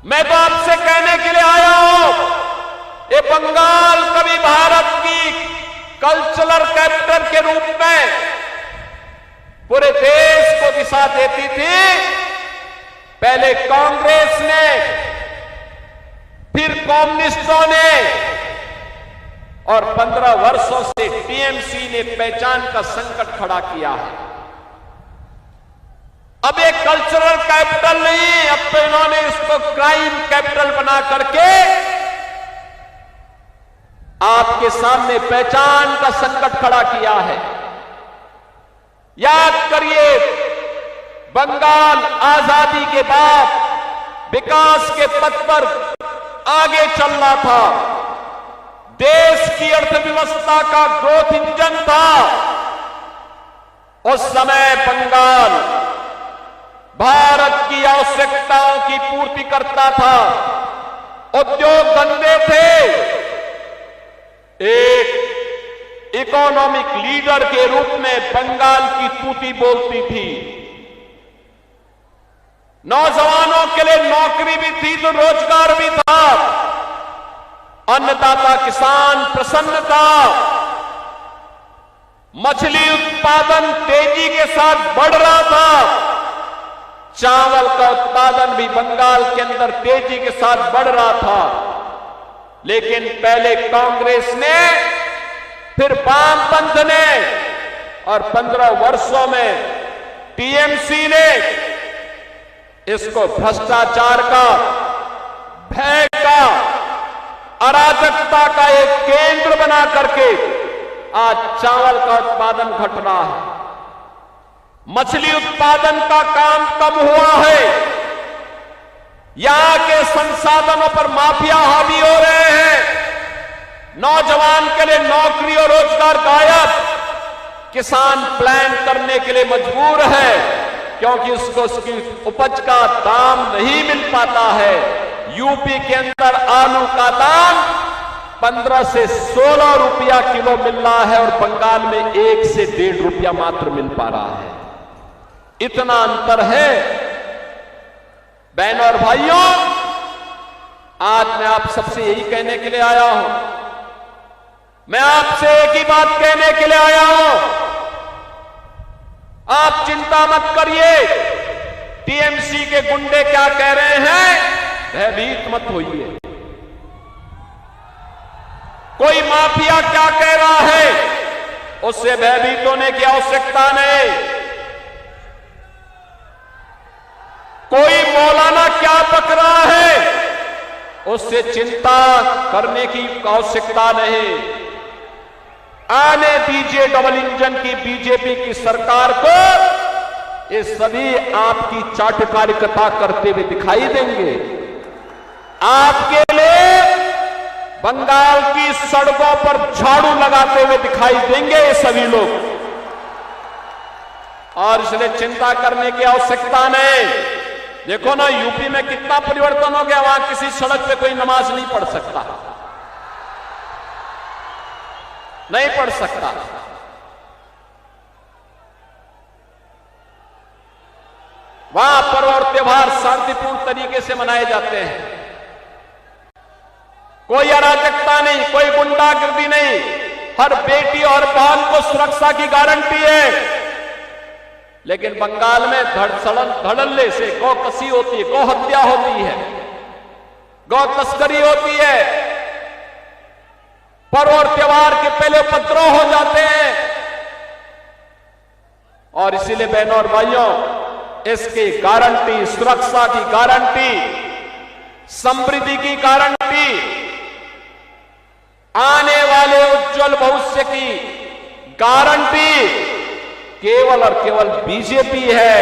मैं तो आपसे कहने के लिए आया हूं, ये बंगाल कभी भारत की कल्चरल कैपिटल के रूप में पूरे देश को दिशा देती थी। पहले कांग्रेस ने, फिर कम्युनिस्टों ने, और 15 वर्षों से टीएमसी ने पहचान का संकट खड़ा किया है। अब एक कल्चरल कैपिटल नहीं, अब तो इन्होंने इसको क्राइम कैपिटल बना करके आपके सामने पहचान का संकट खड़ा किया है। याद करिए, बंगाल आजादी के बाद विकास के पथ पर आगे चल रहा था, देश की अर्थव्यवस्था का ग्रोथ इंजन था। उस समय बंगाल भारत की आवश्यकताओं की पूर्ति करता था, उद्योग धंधे थे। एक इकोनॉमिक लीडर के रूप में बंगाल की तूती बोलती थी। नौजवानों के लिए नौकरी भी थी तो रोजगार भी था। अन्नदाता किसान प्रसन्न था। मछली उत्पादन तेजी के साथ बढ़ रहा था। चावल का उत्पादन भी बंगाल के अंदर तेजी के साथ बढ़ रहा था। लेकिन पहले कांग्रेस ने, फिर वामपंथ ने, और 15 वर्षों में टीएमसी ने इसको भ्रष्टाचार का, भय का, अराजकता का एक केंद्र बना करके आज चावल का उत्पादन घट रहा है। मछली उत्पादन का काम कम हुआ है। यहां के संसाधनों पर माफिया हावी हो रहे हैं। नौजवान के लिए नौकरी और रोजगार गायब। किसान प्लान करने के लिए मजबूर है क्योंकि उसको उसकी उपज का दाम नहीं मिल पाता है। यूपी के अंदर आलू का दाम 15 से 16 रुपया किलो मिल रहा है और बंगाल में 1 से 1.5 रुपया मात्र मिल पा रहा है। इतना अंतर है। बहनों और भाइयों, आज मैं आप सबसे यही कहने के लिए आया हूं, मैं आपसे एक ही बात कहने के लिए आया हूं, आप चिंता मत करिए। टीएमसी के गुंडे क्या कह रहे हैं, भयभीत मत होइए। कोई माफिया क्या कह रहा है, उससे भयभीत होने की आवश्यकता नहीं। कोई मौलाना क्या पक रहा है, उससे चिंता करने की आवश्यकता नहीं। आने दीजिए डबल इंजन की बीजेपी की सरकार को, ये सभी आपकी चाटुकारिता करते हुए दिखाई देंगे। आपके लिए बंगाल की सड़कों पर झाड़ू लगाते हुए दिखाई देंगे ये सभी लोग, और इसलिए चिंता करने की आवश्यकता नहीं। देखो ना, यूपी में कितना परिवर्तन हो गया। वहां किसी सड़क पे कोई नमाज नहीं पढ़ सकता, नहीं पढ़ सकता। वहां पर्व और त्योहार शांतिपूर्ण तरीके से मनाए जाते हैं। कोई अराजकता नहीं, कोई गुंडागर्दी नहीं। हर बेटी और बहन को सुरक्षा की गारंटी है। लेकिन बंगाल में धड़ल्ले से गौ कसी होती है, गौ हत्या होती है, गौ तस्करी होती है। पर्व और त्योहार के पहले उपद्रव हो जाते हैं। और इसीलिए बहनों और भाइयों, इसकी गारंटी, सुरक्षा की गारंटी, समृद्धि की गारंटी, आने वाले उज्जवल भविष्य की गारंटी केवल और केवल बीजेपी है।